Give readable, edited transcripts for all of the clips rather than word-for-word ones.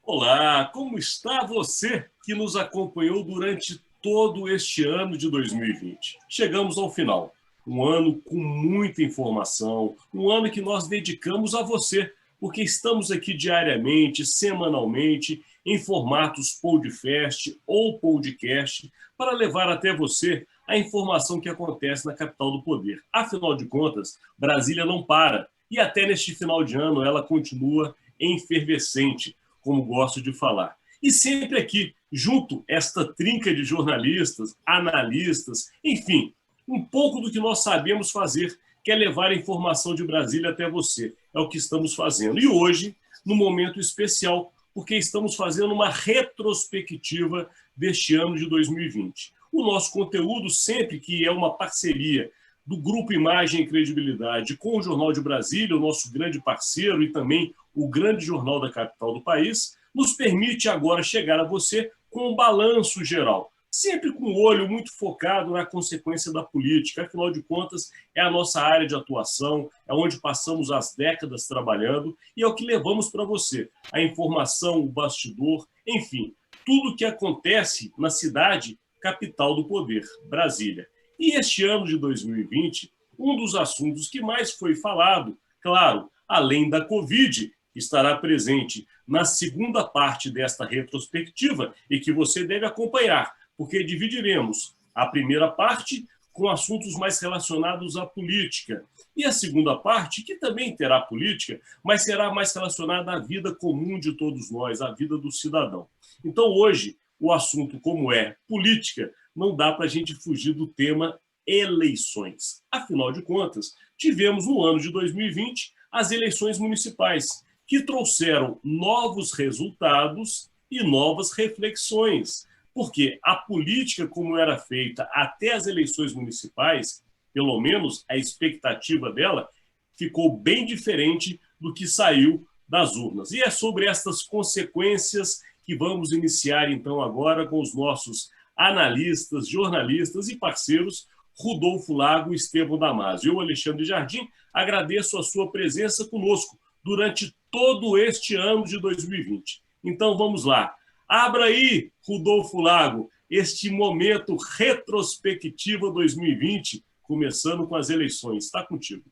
Olá, como está você que nos acompanhou durante todo este ano de 2020? Chegamos ao final. Um ano com muita informação, um ano que nós dedicamos a você, porque estamos aqui diariamente, semanalmente, em formatos podcast ou podcast, para levar até você a informação que acontece na capital do poder. Afinal de contas, Brasília não para, e até neste final de ano ela continua efervescente, como gosto de falar. E sempre aqui, junto esta trinca de jornalistas, analistas, enfim, um pouco do que nós sabemos fazer, que é levar a informação de Brasília até você. É o que estamos fazendo. E hoje, num momento especial, porque estamos fazendo uma retrospectiva deste ano de 2020. O nosso conteúdo, sempre que é uma parceria do Grupo Imagem e Credibilidade com o Jornal de Brasília, o nosso grande parceiro e também o grande jornal da capital do país, nos permite agora chegar a você com um balanço geral, sempre com o olho muito focado na consequência da política. Afinal de contas, é a nossa área de atuação, é onde passamos as décadas trabalhando e é o que levamos para você. A informação, o bastidor, enfim, tudo o que acontece na cidade capital do poder, Brasília. E este ano de 2020, um dos assuntos que mais foi falado, claro, além da Covid, que estará presente na segunda parte desta retrospectiva e que você deve acompanhar, porque dividiremos a primeira parte com assuntos mais relacionados à política e a segunda parte, que também terá política, mas será mais relacionada à vida comum de todos nós, à vida do cidadão. Então, hoje, o assunto, como é política, não dá para a gente fugir do tema eleições. Afinal de contas, tivemos no ano de 2020 as eleições municipais, que trouxeram novos resultados e novas reflexões. Porque a política, como era feita até as eleições municipais, pelo menos a expectativa dela, ficou bem diferente do que saiu das urnas. E é sobre estas consequências que vamos iniciar, então, agora com os nossos analistas, jornalistas e parceiros, Rodolfo Lago e Estevão Damasio. Eu, Alexandre Jardim, agradeço a sua presença conosco durante todo este ano de 2020. Então, vamos lá. Abra aí, Rodolfo Lago, este momento retrospectiva 2020, começando com as eleições. Está contigo.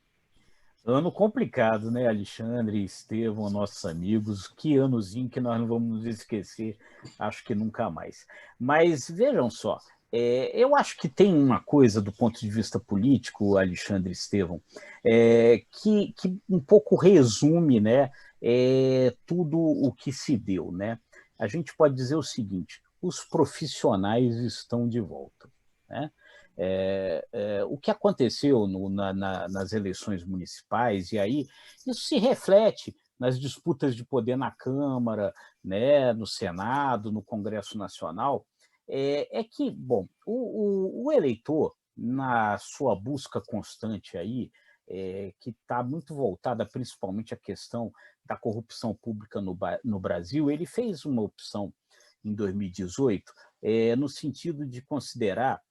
Ano complicado, né, Alexandre, Estevão, nossos amigos. Que anozinho que nós não vamos nos esquecer, acho que nunca mais. Mas vejam só, eu acho que tem uma coisa do ponto de vista político, Alexandre e Estevão, que um pouco resume, né, tudo o que se deu, né? A gente pode dizer o seguinte: os profissionais estão de volta, né? O que aconteceu nas eleições municipais, e aí isso se reflete nas disputas de poder na Câmara, né, no Senado, no Congresso Nacional, que, bom, o eleitor, na sua busca constante aí, que está muito voltada principalmente à questão da corrupção pública no Brasil, ele fez uma opção em 2018, no sentido de considerar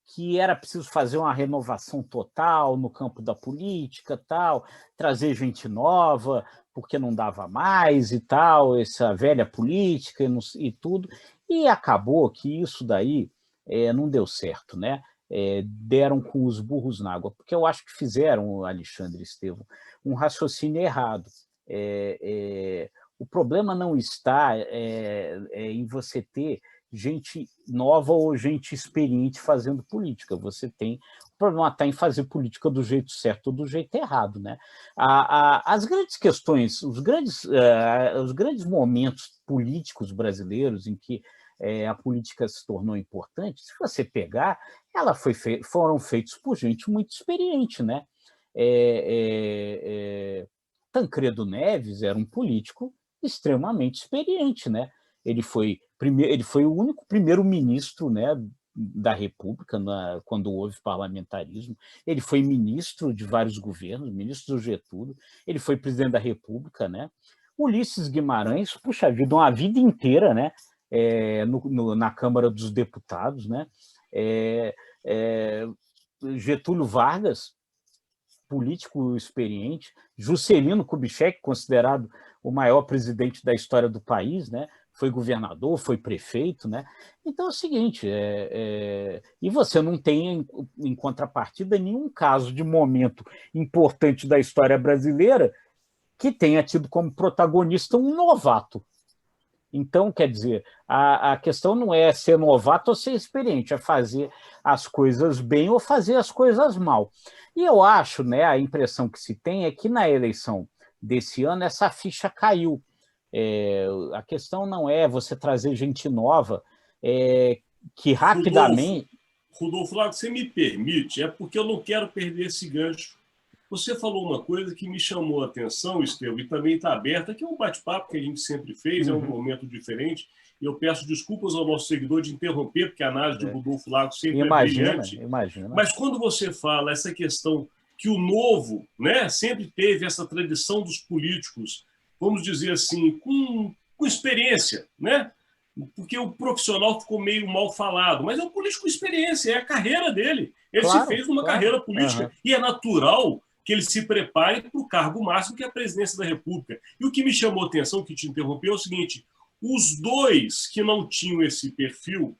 que era preciso fazer uma renovação total no campo da política, tal, trazer gente nova, porque não dava mais e tal, essa velha política e tudo, e acabou que isso daí não deu certo, né? Deram com os burros na água, porque eu acho que fizeram, Alexandre e Estevão, um raciocínio errado. O problema não está em você ter gente nova ou gente experiente fazendo política. Você tem o problema está em fazer política do jeito certo ou do jeito errado, né? As grandes questões, os grandes momentos políticos brasileiros em que a política se tornou importante, se você pegar, foram feitos por gente muito experiente, né? Tancredo Neves era um político extremamente experiente, né? Ele foi o único primeiro-ministro, né, da República quando houve parlamentarismo. Ele foi ministro de vários governos, ministro do Getúlio, ele foi presidente da República, né? Ulisses Guimarães, puxa vida, uma vida inteira, né, na Câmara dos Deputados, né? Getúlio Vargas, político experiente, Juscelino Kubitschek, considerado o maior presidente da história do país, né? Foi governador, foi prefeito, né? Então é o seguinte, e você não tem, em contrapartida, nenhum caso de momento importante da história brasileira que tenha tido como protagonista um novato. Então, quer dizer, a questão não é ser novato ou ser experiente, é fazer as coisas bem ou fazer as coisas mal. E eu acho, né, a impressão que se tem é que na eleição desse ano essa ficha caiu. A questão não é você trazer gente nova que rapidamente... Rodolfo, você me permite, é porque eu não quero perder esse gancho. Você falou uma coisa que me chamou a atenção, Estevão, e também está aberta, que é um bate-papo que a gente sempre fez, é um momento diferente, e eu peço desculpas ao nosso seguidor de interromper, porque a análise de Rodolfo Lago sempre é brilhante. Imagina. Mas quando você fala essa questão que o novo, né, sempre teve essa tradição dos políticos, vamos dizer assim, com experiência, né? Porque o profissional ficou meio mal falado, mas é um político com experiência, é a carreira dele. Ele se fez uma carreira política e é natural que ele se prepare para o cargo máximo, que é a presidência da República. E o que me chamou a atenção, que te interrompeu, é o seguinte: os dois que não tinham esse perfil,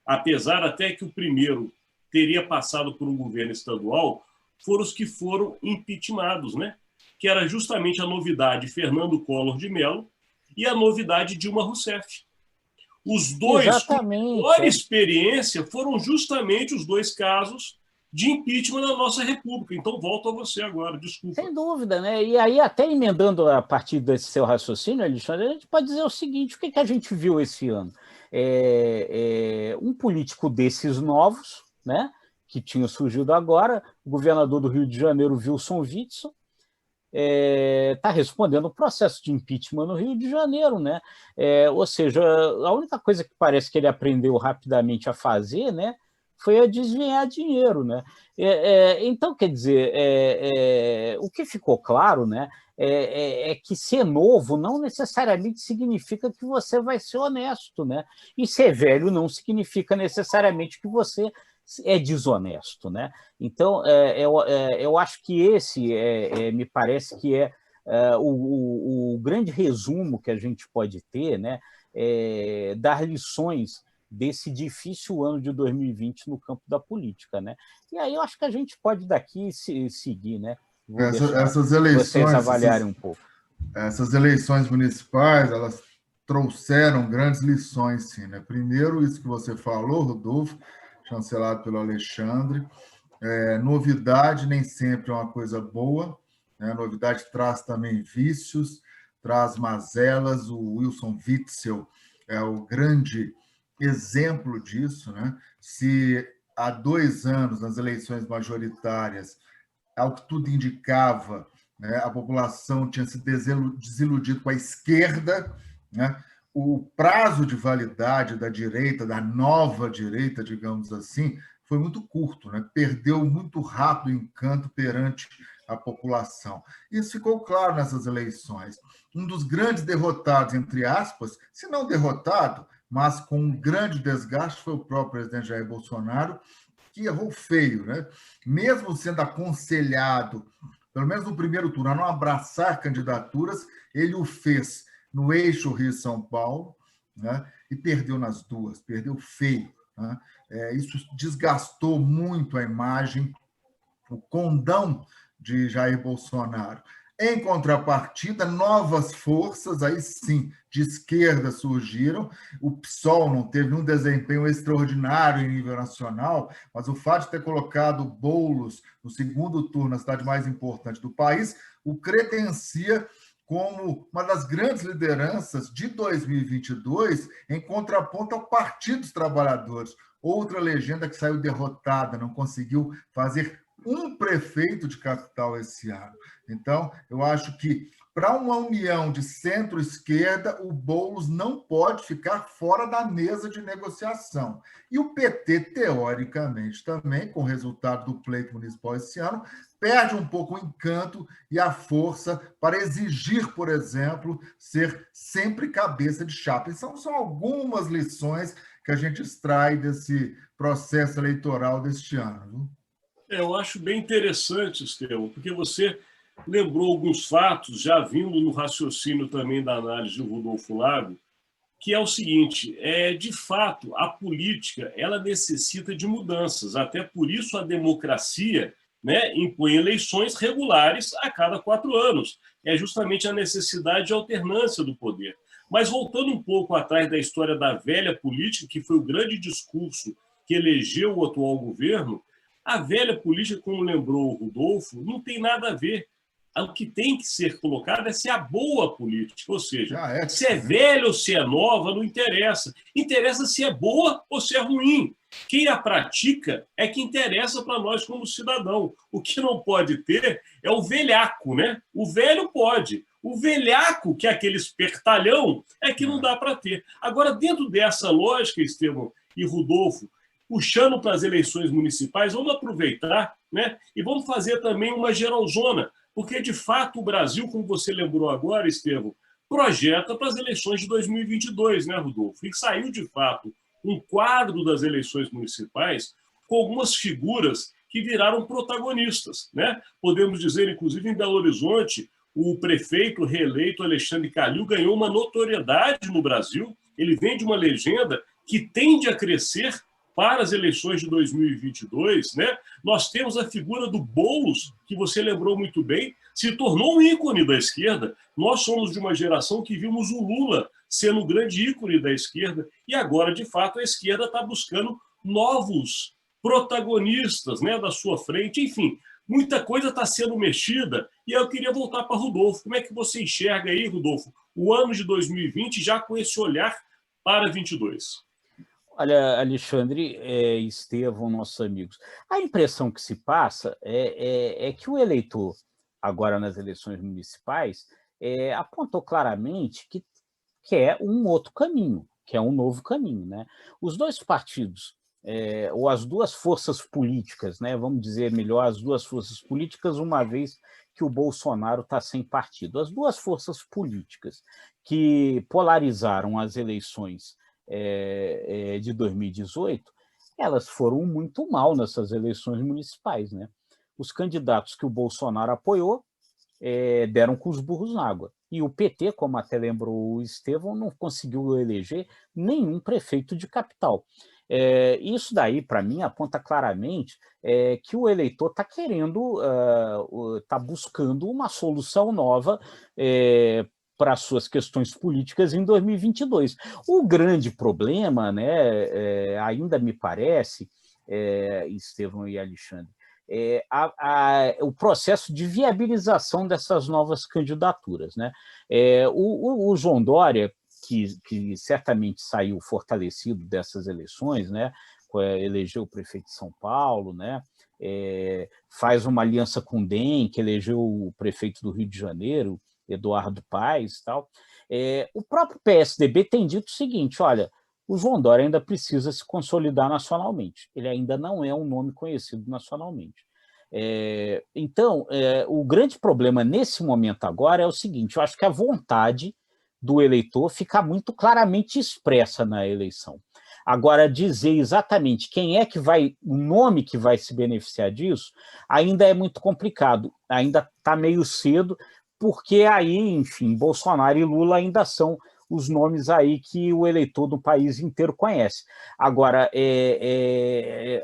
apesar até que o primeiro teria passado por um governo estadual, foram os que foram impeachmentados, né? Que era justamente a novidade Fernando Collor de Mello e a novidade Dilma Rousseff. Os dois com maior experiência foram justamente os dois casos de impeachment na nossa República. Então, volto a você agora, desculpa. Sem dúvida, né? E aí, até emendando a partir desse seu raciocínio, Alexandre, a gente pode dizer o seguinte: o que a gente viu esse ano? Um político desses novos, né, que tinha surgido agora, o governador do Rio de Janeiro, Wilson Witzel, está respondendo o processo de impeachment no Rio de Janeiro, né? Ou seja, a única coisa que parece que ele aprendeu rapidamente a fazer, né, foi a desviar dinheiro, né? Então, quer dizer, o que ficou claro, né, é que ser novo não necessariamente significa que você vai ser honesto, né? E ser velho não significa necessariamente que você é desonesto, né? Então, eu acho que esse me parece que o grande resumo que a gente pode ter, né? Dar lições desse difícil ano de 2020 no campo da política, né? E aí eu acho que a gente pode daqui seguir, né? Essas eleições, vocês avaliarem um pouco. Essas eleições municipais, elas trouxeram grandes lições, sim, né? Primeiro, isso que você falou, Rodolfo, chancelado pelo Alexandre, novidade nem sempre é uma coisa boa, né? Novidade traz também vícios, traz mazelas. O Wilson Witzel é o grande exemplo disso, né? Se há 2 anos, nas eleições majoritárias, ao que tudo indicava, né, a população tinha se desiludido com a esquerda, né? O prazo de validade da direita, da nova direita, digamos assim, foi muito curto, né? Perdeu muito rápido o encanto perante a população. Isso ficou claro nessas eleições. Um dos grandes derrotados, entre aspas, se não derrotado, mas com um grande desgaste, foi o próprio presidente Jair Bolsonaro, que errou feio, né? Mesmo sendo aconselhado, pelo menos no primeiro turno, a não abraçar candidaturas, ele o fez no eixo Rio-São Paulo, né? E perdeu nas duas, perdeu feio, né? Isso desgastou muito a imagem, o condão de Jair Bolsonaro. Em contrapartida, novas forças, aí sim, de esquerda surgiram. O PSOL não teve um desempenho extraordinário em nível nacional, mas o fato de ter colocado Boulos no segundo turno, na cidade mais importante do país, o credencia como uma das grandes lideranças de 2022, em contraponto ao Partido dos Trabalhadores. Outra legenda que saiu derrotada, não conseguiu fazer um prefeito de capital esse ano. Então, eu acho que, para uma união de centro-esquerda, o Boulos não pode ficar fora da mesa de negociação. E o PT, teoricamente, também, com o resultado do pleito municipal esse ano, perde um pouco o encanto e a força para exigir, por exemplo, ser sempre cabeça de chapa. E são algumas lições que a gente extrai desse processo eleitoral deste ano. Eu acho bem interessante, Estevão, porque você lembrou alguns fatos, já vindo no raciocínio também da análise do Rodolfo Lago, que é o seguinte, de fato, a política ela necessita de mudanças, até por isso a democracia, né, impõe eleições regulares a cada 4 anos. É justamente a necessidade de alternância do poder. Mas voltando um pouco atrás da história da velha política, que foi o grande discurso que elegeu o atual governo, a velha política, como lembrou o Rodolfo, não tem nada a ver. O que tem que ser colocado é se é a boa política, ou seja, se é velha ou se é nova, não interessa. Interessa se é boa ou se é ruim. Quem a pratica é que interessa para nós como cidadão. O que não pode ter é o velhaco, né? O velho pode. O velhaco, que é aquele espertalhão, é que não dá para ter. Agora, dentro dessa lógica, Estevão e Rodolfo, puxando para as eleições municipais, vamos aproveitar, né? E vamos fazer também uma geralzona, porque, de fato, o Brasil, como você lembrou agora, Estevão, projeta para as eleições de 2022, né, Rodolfo? E saiu, de fato, um quadro das eleições municipais com algumas figuras que viraram protagonistas, né? Podemos dizer, inclusive, em Belo Horizonte, o prefeito reeleito Alexandre Calil ganhou uma notoriedade no Brasil. Ele vem de uma legenda que tende a crescer para as eleições de 2022, né? Nós temos a figura do Boulos, que você lembrou muito bem, se tornou um ícone da esquerda. Nós somos de uma geração que vimos o Lula sendo um grande ícone da esquerda, e agora, de fato, a esquerda está buscando novos protagonistas, né, da sua frente. Enfim, muita coisa está sendo mexida, e eu queria voltar para Rodolfo. Como é que você enxerga aí, Rodolfo, o ano de 2020 já com esse olhar para 22? Olha, Alexandre e Estevão, nossos amigos, a impressão que se passa é que o eleitor, agora nas eleições municipais, apontou claramente que quer um outro caminho, que é um novo caminho, né? Os dois partidos, ou as duas forças políticas, né? Vamos dizer melhor, as duas forças políticas, uma vez que o Bolsonaro está sem partido. As duas forças políticas que polarizaram as eleições de 2018, elas foram muito mal nessas eleições municipais, né? Os candidatos que o Bolsonaro apoiou deram com os burros na água. E o PT, como até lembrou o Estevão, não conseguiu eleger nenhum prefeito de capital. Isso daí, para mim, aponta claramente que o eleitor está querendo, está buscando uma solução nova para as suas questões políticas em 2022. O grande problema, né, ainda me parece, Estevão e Alexandre, o processo de viabilização dessas novas candidaturas, né? O João Dória, que certamente saiu fortalecido dessas eleições, né? Elegeu o prefeito de São Paulo, né? Faz uma aliança com o DEM, que elegeu o prefeito do Rio de Janeiro, Eduardo Paes e tal. O próprio PSDB tem dito o seguinte: olha, o João Dória ainda precisa se consolidar nacionalmente. Ele ainda não é um nome conhecido nacionalmente. Então, o grande problema nesse momento agora é o seguinte: eu acho que a vontade do eleitor fica muito claramente expressa na eleição. Agora, dizer exatamente quem é que vai, o nome que vai se beneficiar disso, ainda é muito complicado, ainda está meio cedo, porque aí, enfim, Bolsonaro e Lula ainda são os nomes aí que o eleitor do país inteiro conhece. Agora,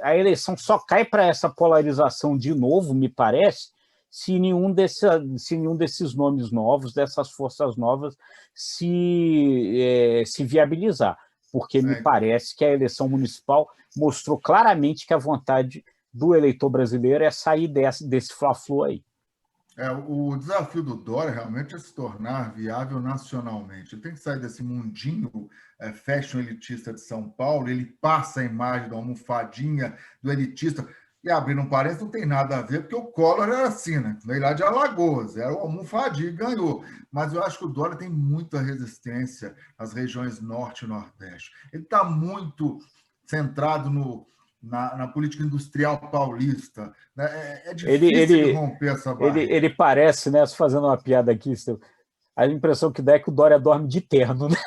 a eleição só cai para essa polarização de novo, me parece, se nenhum desses nomes novos, dessas forças novas, se viabilizar, porque me parece que a eleição municipal mostrou claramente que a vontade do eleitor brasileiro é sair desse fla-flu aí. O desafio do Dória realmente é se tornar viável nacionalmente. Ele tem que sair desse mundinho fashion elitista de São Paulo. Ele passa a imagem da almofadinha do elitista. E, abrindo um parênteses, não tem nada a ver, porque o Collor era assim, né? Veio lá de Alagoas, era o almofadinho e ganhou. Mas eu acho que o Dória tem muita resistência nas regiões norte e nordeste. Ele está muito centrado na política industrial paulista. Né? É difícil ele romper essa barreira. Ele parece, né, fazendo uma piada aqui, a impressão que dá é que o Dória dorme de terno, né?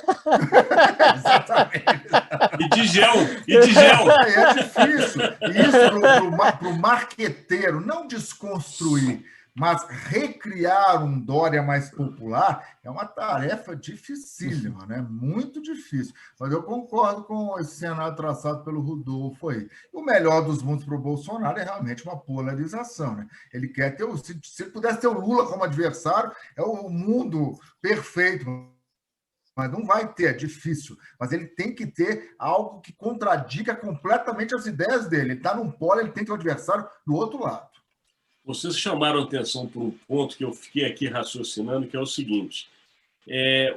Exatamente. E de gel. É difícil. E isso para o marqueteiro não desconstruir, Mas recriar um Dória mais popular é uma tarefa dificílima, né? Muito difícil. Mas eu concordo com esse cenário traçado pelo Rodolfo aí. O melhor dos mundos para o Bolsonaro é realmente uma polarização, né? Ele quer ter se ele pudesse ter o Lula como adversário, é o mundo perfeito. Mas não vai ter, é difícil. Mas ele tem que ter algo que contradiga completamente as ideias dele. Ele está num polo, ele tem que ter um adversário do outro lado. Vocês chamaram atenção para um ponto que eu fiquei aqui raciocinando, que é o seguinte: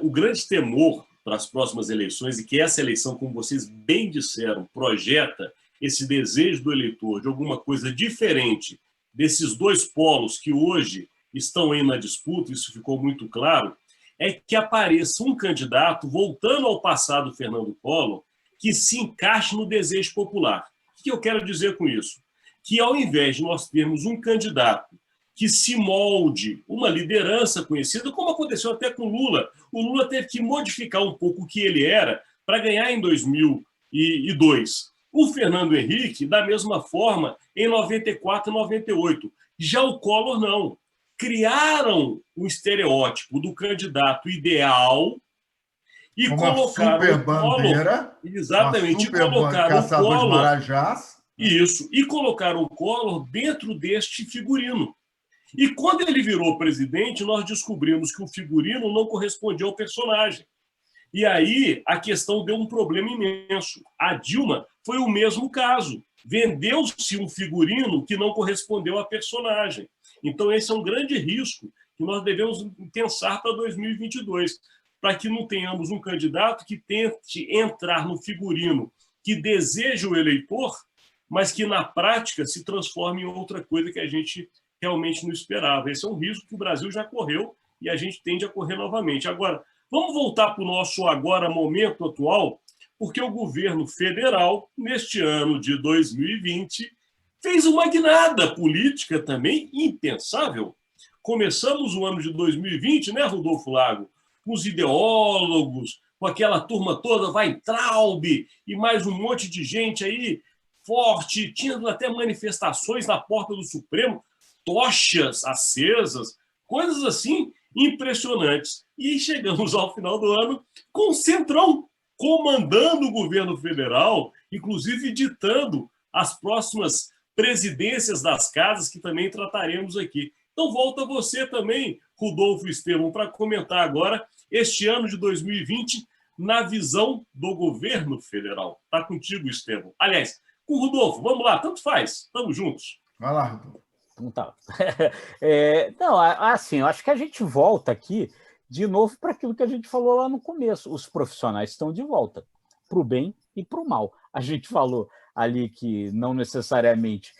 o grande temor para as próximas eleições, e que essa eleição, como vocês bem disseram, projeta esse desejo do eleitor de alguma coisa diferente desses dois polos que hoje estão aí na disputa, isso ficou muito claro, é que apareça um candidato, voltando ao passado Fernando Collor, que se encaixe no desejo popular. O que eu quero dizer com isso? Que, ao invés de nós termos um candidato que se molde uma liderança conhecida, como aconteceu até com Lula, o Lula teve que modificar um pouco o que ele era para ganhar em 2002. O Fernando Henrique, da mesma forma, em 94 e 98. Já o Collor, não. Criaram um estereótipo do candidato ideal e colocaram o Collor... Exatamente, uma super caçador de Marajás. Isso, e colocaram o Collor dentro deste figurino. E quando ele virou presidente, nós descobrimos que o figurino não correspondia ao personagem. E aí a questão deu um problema imenso. A Dilma foi o mesmo caso. Vendeu-se um figurino que não correspondeu à personagem. Então esse é um grande risco que nós devemos pensar para 2022, para que não tenhamos um candidato que tente entrar no figurino que deseja o eleitor, mas que na prática se transforme em outra coisa que a gente realmente não esperava. Esse é um risco que o Brasil já correu e a gente tende a correr novamente. Agora, vamos voltar para o nosso agora momento atual, porque o governo federal, neste ano de 2020, fez uma guinada política também impensável. Começamos o ano de 2020, né, Rodolfo Lago? Com os ideólogos, com aquela turma toda, Weintraub e mais um monte de gente aí forte, tinha até manifestações na porta do Supremo, tochas acesas, coisas assim impressionantes. E chegamos ao final do ano com o Centrão comandando o governo federal, inclusive ditando as próximas presidências das casas, que também trataremos aqui. Então volta você também, Rodolfo Estevão, para comentar agora este ano de 2020 na visão do governo federal. Está contigo, Estevão. Aliás, com o Rodolfo, vamos lá, tanto faz, estamos juntos. Vai lá, Rodolfo. Então tá. Não, assim, eu acho que a gente volta aqui de novo para aquilo que a gente falou lá no começo. Os profissionais estão de volta, para o bem e para o mal. A gente falou ali que não necessariamente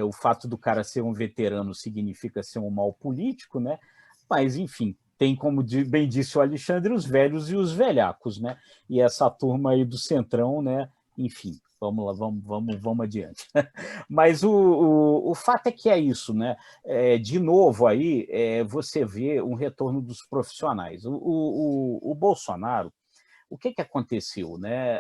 o fato do cara ser um veterano significa ser um mal político, né? Mas, enfim, tem, como bem disse o Alexandre, os velhos e os velhacos, né? E essa turma aí do Centrão, né? Enfim, vamos lá, vamos adiante. Mas o fato é que é isso, né? De novo aí, você vê um retorno dos profissionais. O Bolsonaro, o que aconteceu, né?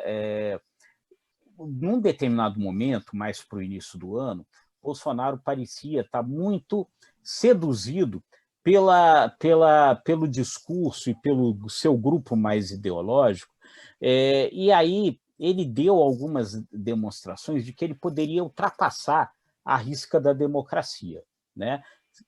Num determinado momento, mais para o início do ano, Bolsonaro parecia estar muito seduzido pelo discurso e pelo seu grupo mais ideológico, e aí ele deu algumas demonstrações de que ele poderia ultrapassar a risca da democracia, né?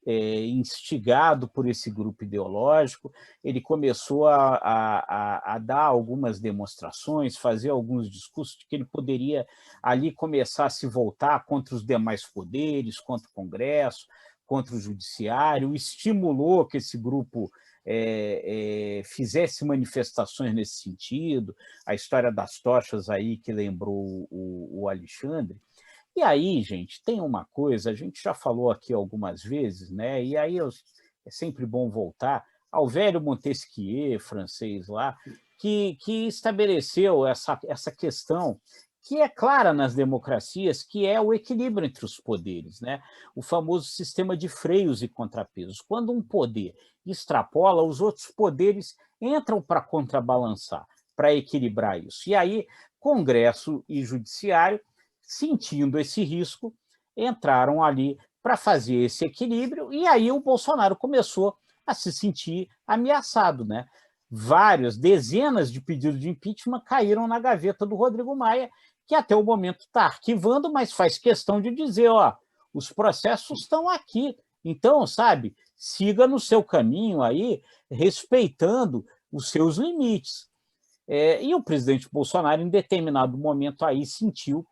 Instigado por esse grupo ideológico, ele começou a dar algumas demonstrações, fazer alguns discursos de que ele poderia ali começar a se voltar contra os demais poderes, contra o Congresso, contra o Judiciário, estimulou que esse grupo fizesse manifestações nesse sentido, a história das tochas aí que lembrou o Alexandre. E aí, gente, tem uma coisa, a gente já falou aqui algumas vezes, né? E aí é sempre bom voltar ao velho Montesquieu, francês lá, que estabeleceu essa questão que é clara nas democracias, que é o equilíbrio entre os poderes, né? O famoso sistema de freios e contrapesos. Quando um poder extrapola, os outros poderes entram para contrabalançar, para equilibrar isso. E aí, Congresso e Judiciário, sentindo esse risco, entraram ali para fazer esse equilíbrio, e aí o Bolsonaro começou a se sentir ameaçado, né? Dezenas de pedidos de impeachment caíram na gaveta do Rodrigo Maia, que até o momento está arquivando, mas faz questão de dizer, ó, os processos estão aqui. Então, sabe, siga no seu caminho aí, respeitando os seus limites. E o presidente Bolsonaro, em determinado momento, aí sentiu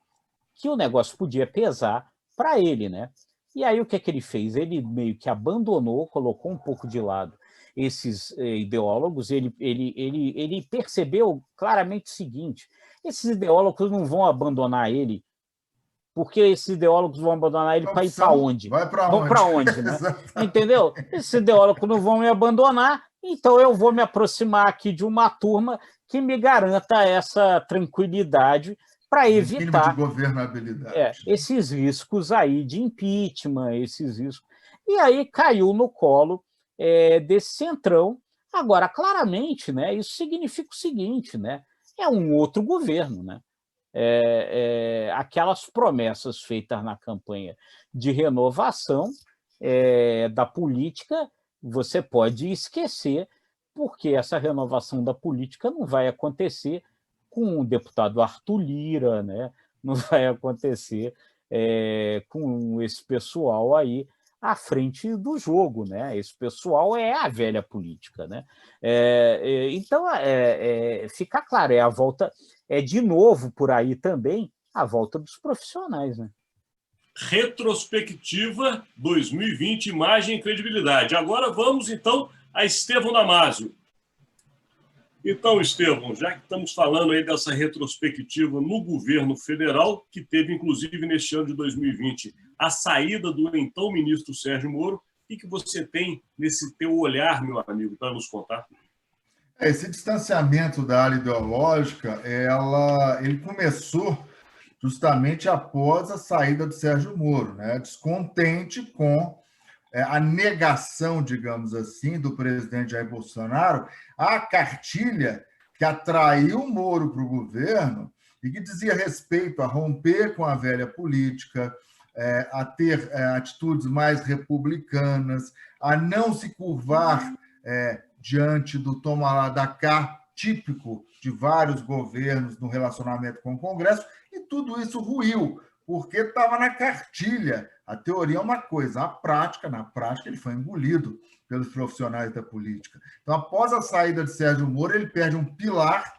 que o negócio podia pesar para ele, né? E aí o que é que ele fez? Ele meio que abandonou, colocou um pouco de lado esses ideólogos, ele percebeu claramente o seguinte: esses ideólogos não vão abandonar ele, porque esses ideólogos vão abandonar ele para ir para onde? Vai para onde? Vão para onde, né? Entendeu? Esses ideólogos não vão me abandonar, então eu vou me aproximar aqui de uma turma que me garanta essa tranquilidade para evitar de governabilidade. Esses riscos aí de impeachment, esses riscos. E aí caiu no colo desse centrão. Agora, claramente, né, isso significa o seguinte, né, é um outro governo, né? Aquelas promessas feitas na campanha de renovação da política, você pode esquecer, porque essa renovação da política não vai acontecer com o deputado Arthur Lira, né? Não vai acontecer com esse pessoal aí à frente do jogo, né? Esse pessoal é a velha política, né? Então, fica claro, a volta de novo por aí também a volta dos profissionais, né? Retrospectiva 2020, imagem e credibilidade. Agora vamos, então, a Estevão Damasio. Então, Estevão, já que estamos falando aí dessa retrospectiva no governo federal, que teve, inclusive, neste ano de 2020, a saída do então ministro Sérgio Moro, o que você tem nesse teu olhar, meu amigo, para nos contar? Esse distanciamento da área ideológica, ele começou justamente após a saída do Sérgio Moro, né? Descontente com a negação, digamos assim, do presidente Jair Bolsonaro à cartilha que atraiu o Moro para o governo e que dizia respeito a romper com a velha política, a ter atitudes mais republicanas, a não se curvar diante do toma lá da cá típico de vários governos no relacionamento com o Congresso, e tudo isso ruiu, porque estava na cartilha. A teoria é uma coisa, na prática ele foi engolido pelos profissionais da política. Então, após a saída de Sérgio Moro, ele perde um pilar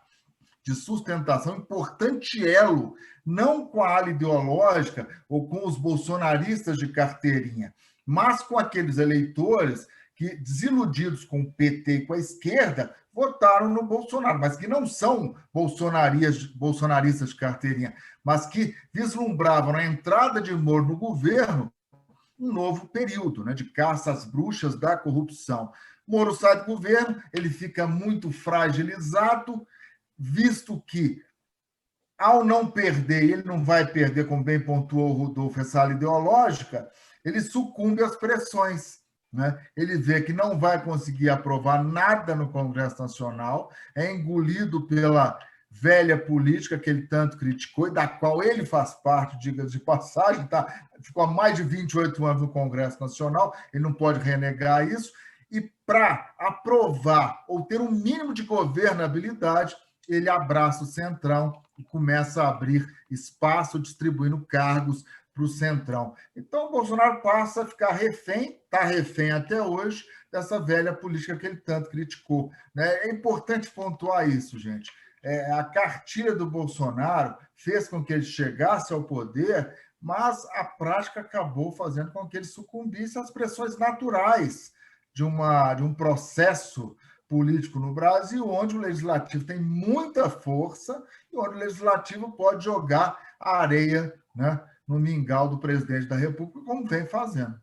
de sustentação, importante elo, não com a ala ideológica ou com os bolsonaristas de carteirinha, mas com aqueles eleitores que, desiludidos com o PT e com a esquerda, votaram no Bolsonaro, mas que não são bolsonaristas de carteirinha, mas que vislumbravam na entrada de Moro no governo um novo período, né, de caça às bruxas da corrupção. Moro sai do governo, ele fica muito fragilizado, visto que, ao não perder, ele não vai perder, como bem pontuou o Rodolfo, essa ala ideológica, ele sucumbe às pressões. Né? Ele vê que não vai conseguir aprovar nada no Congresso Nacional, é engolido pela velha política que ele tanto criticou e da qual ele faz parte, diga de passagem, ficou há mais de 28 anos no Congresso Nacional, ele não pode renegar isso, e para aprovar ou ter um mínimo de governabilidade, ele abraça o Centrão e começa a abrir espaço, distribuindo cargos para o Centrão. Então, o Bolsonaro passa a ficar refém, está refém até hoje, dessa velha política que ele tanto criticou. Né? É importante pontuar isso, gente. A cartilha do Bolsonaro fez com que ele chegasse ao poder, mas a prática acabou fazendo com que ele sucumbisse às pressões naturais de um processo político no Brasil, onde o legislativo tem muita força e onde o legislativo pode jogar a areia, né, no mingau do presidente da República, como vem fazendo.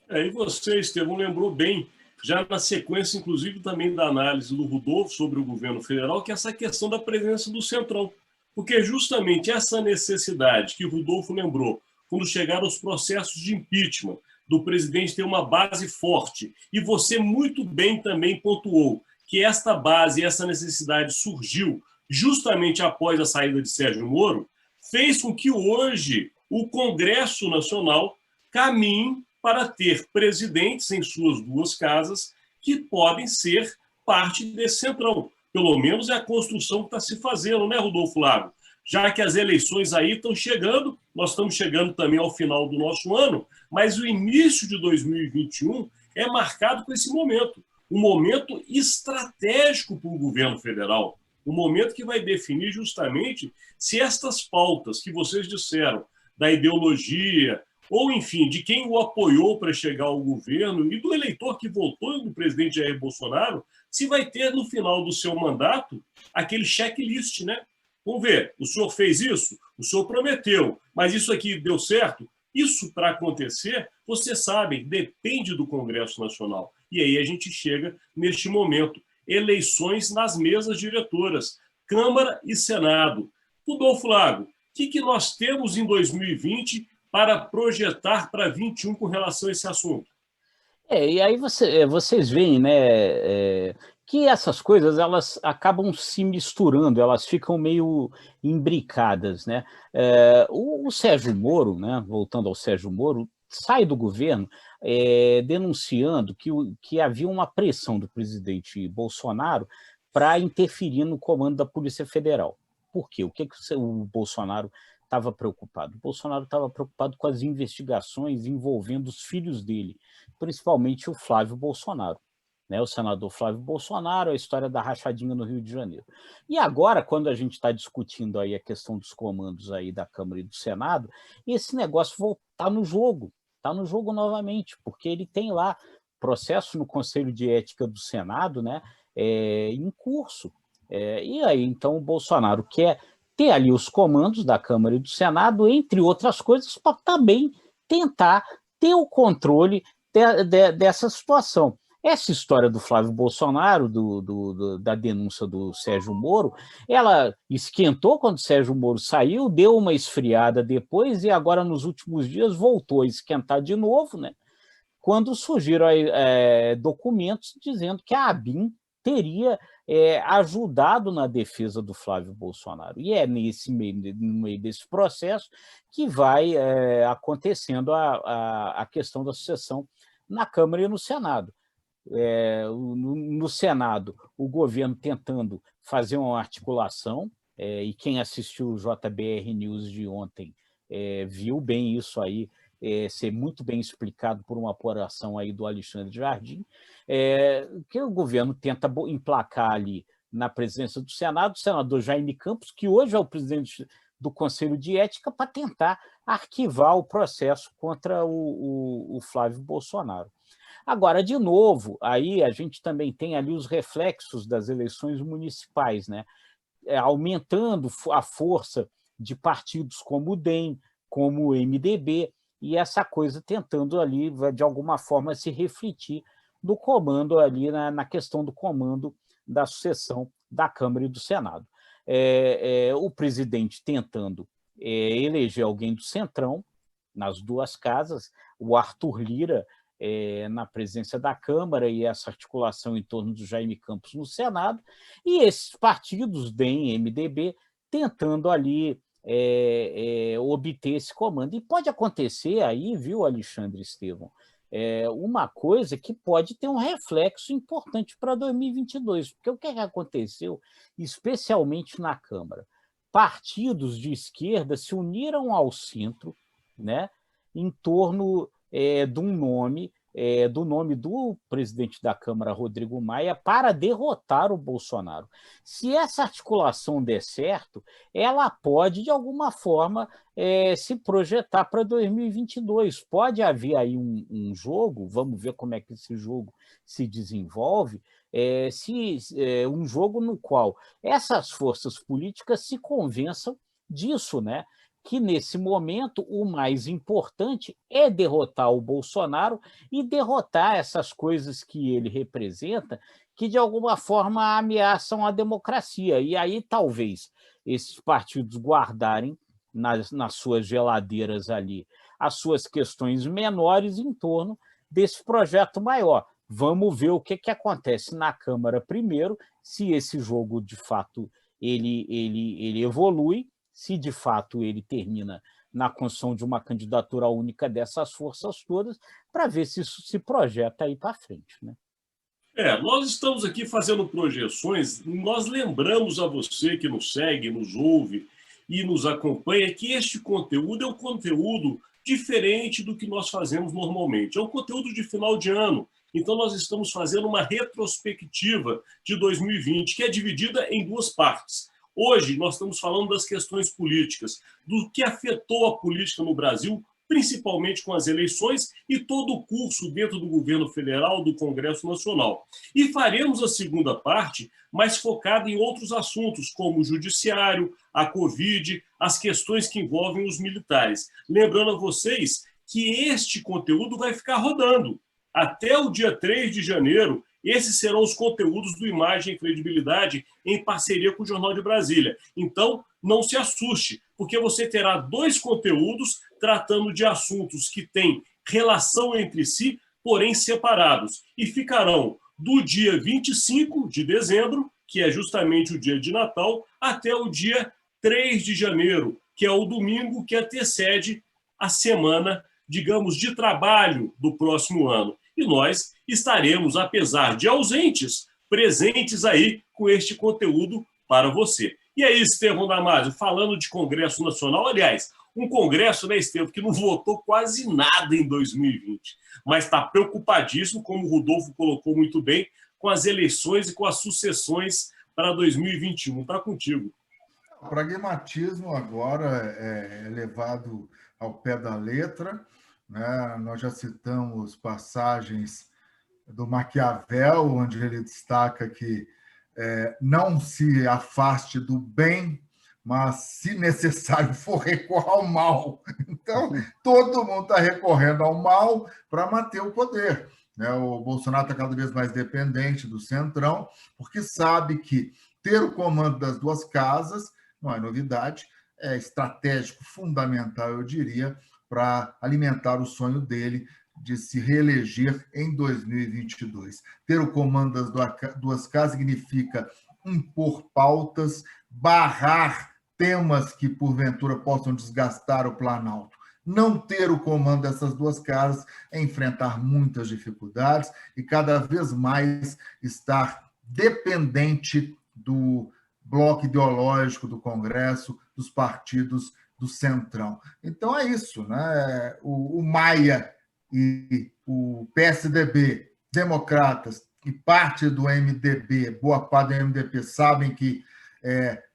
E você, Estevão, lembrou bem, já na sequência, inclusive, também da análise do Rodolfo sobre o governo federal, que é essa questão da presença do Centrão. Porque justamente essa necessidade que o Rodolfo lembrou, quando chegaram os processos de impeachment, do presidente ter uma base forte, e você muito bem também pontuou que esta base, essa necessidade surgiu justamente após a saída de Sérgio Moro, fez com que hoje o Congresso Nacional caminhem para ter presidentes em suas duas casas que podem ser parte desse centrão. Pelo menos é a construção que está se fazendo, né, Rodolfo Lago? Já que as eleições aí estão chegando, nós estamos chegando também ao final do nosso ano, mas o início de 2021 é marcado com esse momento, um momento estratégico para o governo federal, um momento que vai definir justamente se estas pautas que vocês disseram, da ideologia, ou, enfim, de quem o apoiou para chegar ao governo e do eleitor que votou no presidente Jair Bolsonaro, se vai ter, no final do seu mandato, aquele checklist, né? Vamos ver, o senhor fez isso, o senhor prometeu, mas isso aqui deu certo? Isso, para acontecer, vocês sabem, depende do Congresso Nacional. E aí a gente chega neste momento, eleições nas mesas diretoras, Câmara e Senado. Rodolfo Lago, o que nós temos em 2020 para projetar para 2021 com relação a esse assunto? E aí vocês veem, né, que essas coisas elas acabam se misturando, elas ficam meio imbricadas, né? O Sérgio Moro, né, voltando ao Sérgio Moro, sai do governo denunciando que havia uma pressão do presidente Bolsonaro para interferir no comando da Polícia Federal. Por quê? O que o Bolsonaro estava preocupado? O Bolsonaro estava preocupado com as investigações envolvendo os filhos dele, principalmente o Flávio Bolsonaro, né? O senador Flávio Bolsonaro, a história da rachadinha no Rio de Janeiro. E agora, quando a gente está discutindo aí a questão dos comandos aí da Câmara e do Senado, esse negócio está no jogo novamente, porque ele tem lá processo no Conselho de Ética do Senado, né, em curso. E aí, então, o Bolsonaro quer ter ali os comandos da Câmara e do Senado, entre outras coisas, para também tentar ter o controle dessa situação. Essa história do Flávio Bolsonaro, da denúncia do Sérgio Moro, ela esquentou quando o Sérgio Moro saiu, deu uma esfriada depois e agora, nos últimos dias, voltou a esquentar de novo, né? Quando surgiram documentos dizendo que a ABIN teria ajudado na defesa do Flávio Bolsonaro. E é no meio desse processo que vai acontecendo a questão da sucessão na Câmara e no Senado. No Senado, o governo tentando fazer uma articulação, e quem assistiu o JBR News de ontem viu bem isso aí, ser muito bem explicado por uma apuração aí do Alexandre Jardim, que o governo tenta emplacar ali na presidência do Senado, o senador Jaime Campos, que hoje é o presidente do Conselho de Ética, para tentar arquivar o processo contra o Flávio Bolsonaro. Agora, de novo, aí a gente também tem ali os reflexos das eleições municipais, né? Aumentando a força de partidos como o DEM, como o MDB, e essa coisa tentando ali, de alguma forma, se refletir no comando ali, na questão do comando da sucessão da Câmara e do Senado. O presidente tentando eleger alguém do Centrão, nas duas casas, o Arthur Lira na presidência da Câmara e essa articulação em torno do Jaime Campos no Senado, e esses partidos, DEM e MDB, tentando ali obter esse comando. E pode acontecer aí, viu, Alexandre Estevão, uma coisa que pode ter um reflexo importante para 2022, porque o que aconteceu, especialmente na Câmara? Partidos de esquerda se uniram ao centro, né, em torno do nome do presidente da Câmara, Rodrigo Maia, para derrotar o Bolsonaro. Se essa articulação der certo, ela pode, de alguma forma, se projetar para 2022. Pode haver aí um jogo, vamos ver como é que esse jogo se desenvolve, um jogo no qual essas forças políticas se convençam disso, né? Que, nesse momento, o mais importante é derrotar o Bolsonaro e derrotar essas coisas que ele representa, que, de alguma forma, ameaçam a democracia. E aí, talvez, esses partidos guardarem nas suas geladeiras ali as suas questões menores em torno desse projeto maior. Vamos ver o que acontece na Câmara primeiro, se esse jogo, de fato, ele evolui, se de fato ele termina na construção de uma candidatura única dessas forças todas, para ver se isso se projeta aí para frente, né? Nós estamos aqui fazendo projeções, nós lembramos a você que nos segue, nos ouve e nos acompanha que este conteúdo é um conteúdo diferente do que nós fazemos normalmente. É um conteúdo de final de ano. Então, nós estamos fazendo uma retrospectiva de 2020, que é dividida em duas partes. Hoje, nós estamos falando das questões políticas, do que afetou a política no Brasil, principalmente com as eleições e todo o curso dentro do governo federal, do Congresso Nacional. E faremos a segunda parte mais focada em outros assuntos, como o judiciário, a Covid, as questões que envolvem os militares. Lembrando a vocês que este conteúdo vai ficar rodando. Até o dia 3 de janeiro, esses serão os conteúdos do Imagem e Credibilidade em parceria com o Jornal de Brasília. Então, não se assuste, porque você terá 2 conteúdos tratando de assuntos que têm relação entre si, porém separados. E ficarão do dia 25 de dezembro, que é justamente o dia de Natal, até o dia 3 de janeiro, que é o domingo que antecede a semana, digamos, de trabalho do próximo ano. E nós estaremos, apesar de ausentes, presentes aí com este conteúdo para você. E aí, Estevão Damasio, falando de Congresso Nacional, aliás, um Congresso, né, Estevão, que não votou quase nada em 2020, mas está preocupadíssimo, como o Rodolfo colocou muito bem, com as eleições e com as sucessões para 2021. Está contigo. O pragmatismo agora é levado ao pé da letra, né? Nós já citamos passagens do Maquiavel, onde ele destaca que não se afaste do bem, mas, se necessário for, recorra ao mal. Então, todo mundo está recorrendo ao mal para manter o poder, né? O Bolsonaro está cada vez mais dependente do Centrão, porque sabe que ter o comando das duas casas não é novidade, é estratégico, fundamental, eu diria, para alimentar o sonho dele de se reeleger em 2022. Ter o comando das duas casas significa impor pautas, barrar temas que, porventura, possam desgastar o Planalto. Não ter o comando dessas duas casas é enfrentar muitas dificuldades e cada vez mais estar dependente do bloco ideológico do Congresso, dos partidos do Centrão. Então é isso, né? O Maia e o PSDB, democratas e parte do MDB, boa parte do MDB, sabem que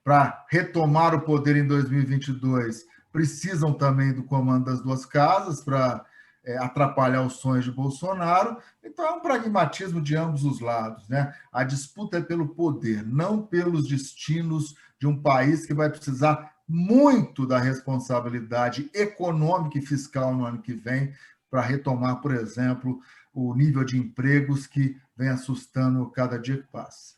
para retomar o poder em 2022 precisam também do comando das duas casas para atrapalhar os sonhos de Bolsonaro. Então, é um pragmatismo de ambos os lados, né? A disputa é pelo poder, não pelos destinos de um país que vai precisar muito da responsabilidade econômica e fiscal no ano que vem para retomar, por exemplo, o nível de empregos que vem assustando cada dia que passa.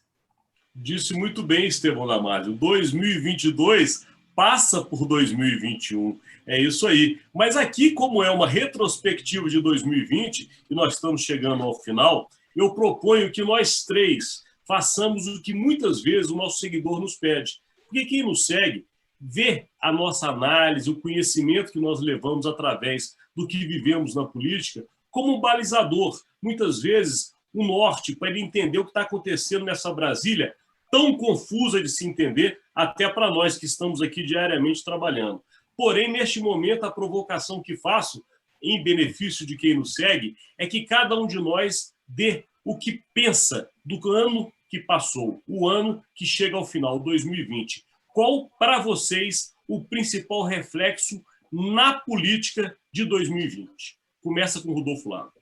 Disse muito bem, Estevão Damasio. 2022 passa por 2021. É isso aí. Mas aqui, como é uma retrospectiva de 2020, e nós estamos chegando ao final, eu proponho que nós três façamos o que muitas vezes o nosso seguidor nos pede. Porque quem nos segue vê a nossa análise, o conhecimento que nós levamos através do que vivemos na política, como um balizador, muitas vezes o norte, para ele entender o que está acontecendo nessa Brasília, tão confusa de se entender, até para nós que estamos aqui diariamente trabalhando. Porém, neste momento, a provocação que faço, em benefício de quem nos segue, é que cada um de nós dê o que pensa do ano que passou, o ano que chega ao final, 2020. Qual, para vocês, o principal reflexo na política de 2020? Começa com o Rodolfo Lago.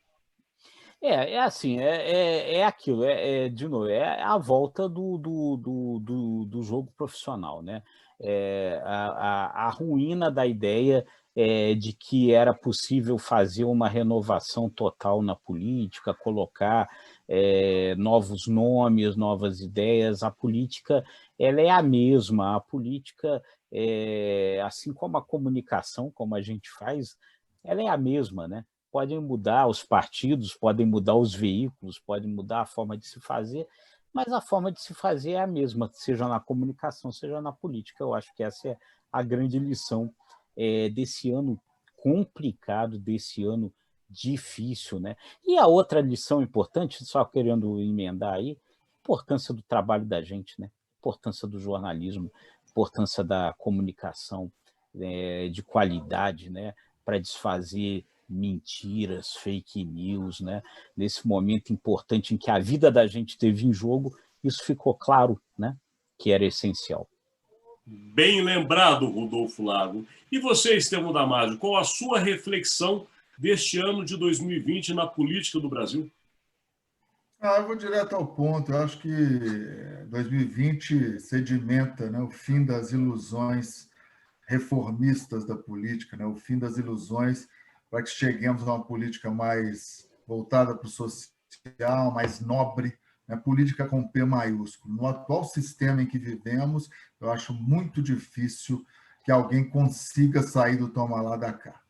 Assim, aquilo, de novo, é a volta do jogo profissional, né? A ruína da ideia de que era possível fazer uma renovação total na política, colocar novos nomes, novas ideias. A política, ela é a mesma, a política, assim como a comunicação, como a gente faz, ela é a mesma, né? Podem mudar os partidos, podem mudar os veículos, podem mudar a forma de se fazer, mas a forma de se fazer é a mesma, seja na comunicação, seja na política. Eu acho que essa é a grande lição desse ano complicado, desse ano difícil, né? E a outra lição importante, só querendo emendar aí, importância do trabalho da gente, né? Importância do jornalismo, importância da comunicação de qualidade, né? Para desfazer mentiras, fake news, né? Nesse momento importante em que a vida da gente esteve em jogo, isso ficou claro, né? Que era essencial. Bem lembrado, Rodolfo Lago. E você, Estevão Damasio, qual a sua reflexão deste ano de 2020 na política do Brasil? Eu vou direto ao ponto. Eu acho que 2020 sedimenta, né, o fim das ilusões reformistas da política, né, o fim das ilusões para que cheguemos a uma política mais voltada para o social, mais nobre, né, política com P maiúsculo. No atual sistema em que vivemos, eu acho muito difícil que alguém consiga sair do toma lá da cá.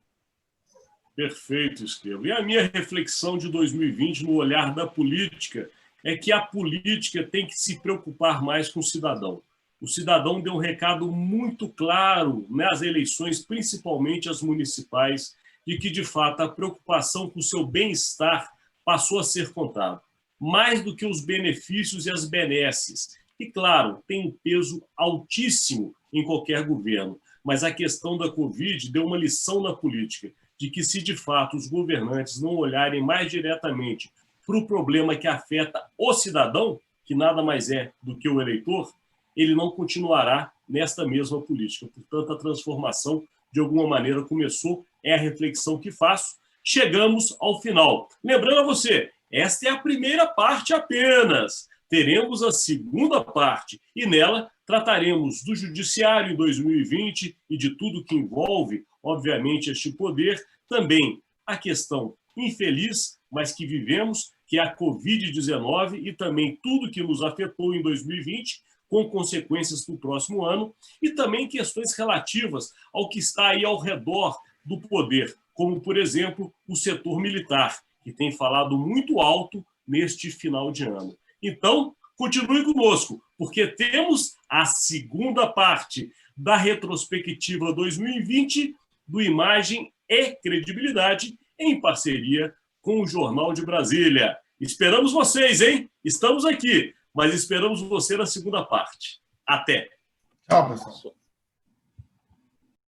Perfeito, Estevão. E a minha reflexão de 2020 no olhar da política é que a política tem que se preocupar mais com o cidadão. O cidadão deu um recado muito claro nas eleições, principalmente as municipais, de que, de fato, a preocupação com o seu bem-estar passou a ser contada, mais do que os benefícios e as benesses. E, claro, tem um peso altíssimo em qualquer governo, mas a questão da Covid deu uma lição na política, de que, se de fato os governantes não olharem mais diretamente para o problema que afeta o cidadão, que nada mais é do que o eleitor, ele não continuará nesta mesma política. Portanto, a transformação, de alguma maneira, começou, é a reflexão que faço. Chegamos ao final. Lembrando a você, esta é a primeira parte apenas. Teremos a segunda parte e nela trataremos do judiciário em 2020 e de tudo que envolve, obviamente, este poder. Também a questão infeliz, mas que vivemos, que é a Covid-19 e também tudo que nos afetou em 2020, com consequências para o próximo ano, e também questões relativas ao que está aí ao redor do poder, como, por exemplo, o setor militar, que tem falado muito alto neste final de ano. Então, continue conosco, porque temos a segunda parte da retrospectiva 2020 do Imagem e Credibilidade, em parceria com o Jornal de Brasília. Esperamos vocês, hein? Estamos aqui, mas esperamos você na segunda parte. Até! Tchau, pessoal.